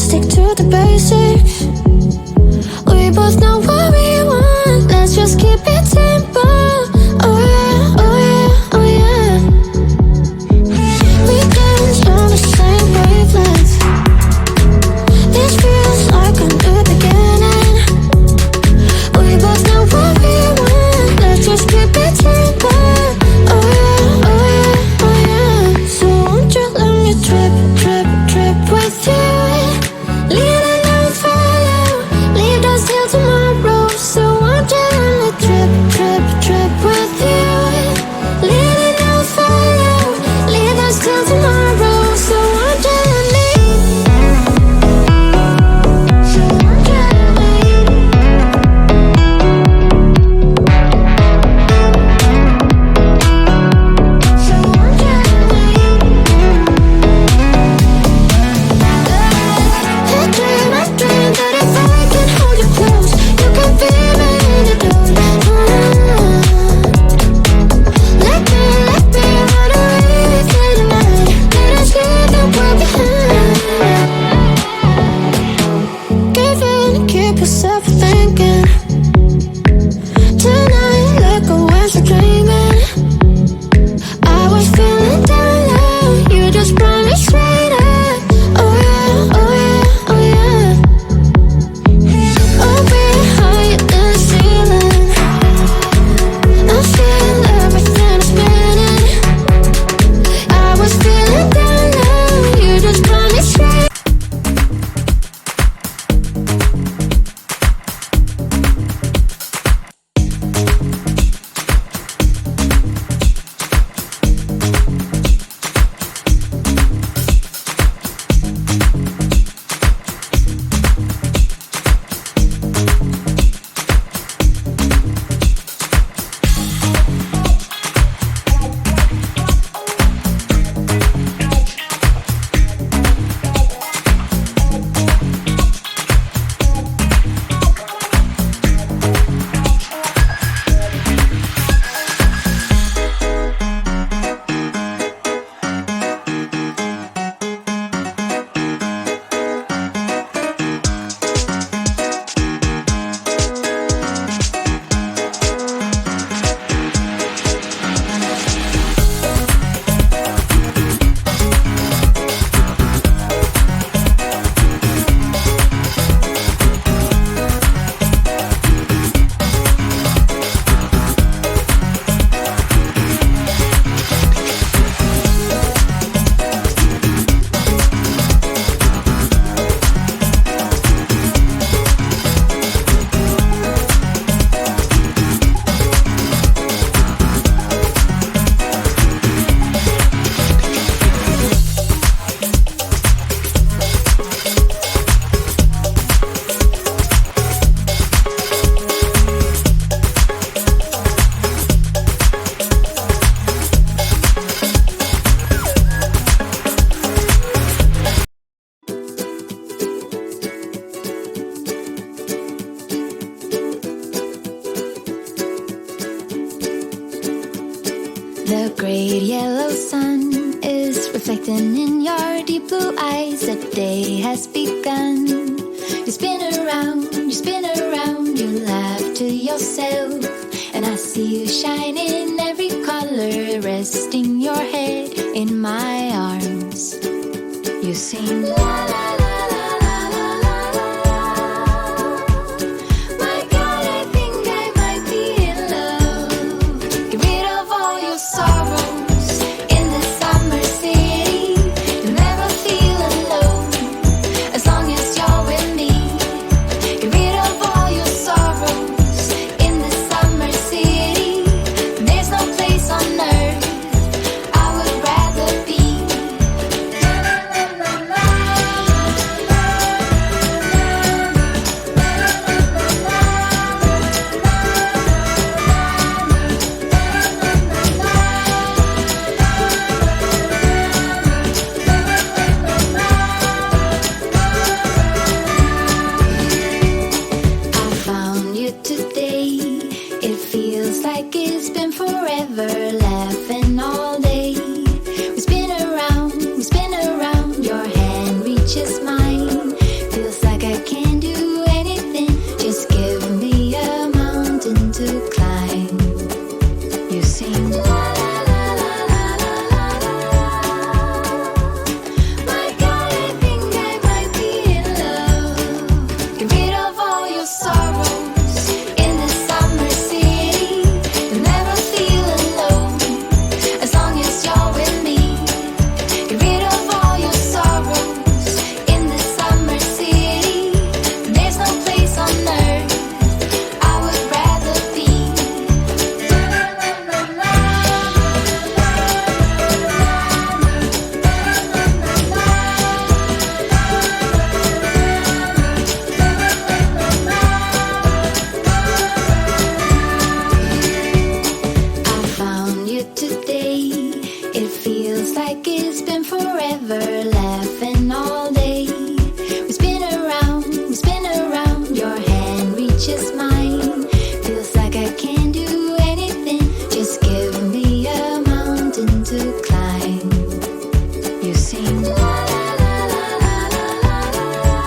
stick to the basics. We both know what we want, let's just keep it simple. Oh yeah, oh yeah, oh yeah. We dance on the same wavelength. This feels like a new beginning. We both know what we want, let's just keep it simple. Oh yeah, oh yeah, oh yeah. So won't you let me trip, trip, trip with you? Leading and follow, leave us till tomorrow. So won't you let me trip, trip, trip with you? Leading and follow, leave us till tomorrow. So won't you let me? So won't you let me? So won't you let me? I dream that if I can hold you close, you can feel me in the dark. Let me run away with you tonight. Let us leave the world behind. Give in, keep yourself thinking. Tonight, let go as you're dreaming. I was feeling down low, you just brought me straight up. Oh yeah, oh yeah, oh yeah. Oh, we're higher than the ceiling. I feel everything is spinning. I was feeling down low, you just brought me straight. The great yellow sun is reflecting in your deep blue eyes. The day has begun. You spin around, you laugh to yourself. And I see you shine in every color, resting your head in my arms. You sing la la la la la la la la. My God, I think I might be in love. Get rid of all your sorrows in the summer city. You'll never feel alone as long as you're with me. Get rid of all your sorrows in the summer city. There's no place on earth I would rather be. La, la, la, la, la. good today. It feels like it's been forever, laughing all day. We spin around, your hand reaches mine. Feels like I can't do anything, just give me a mountain to climb. You sing la la la la la la la.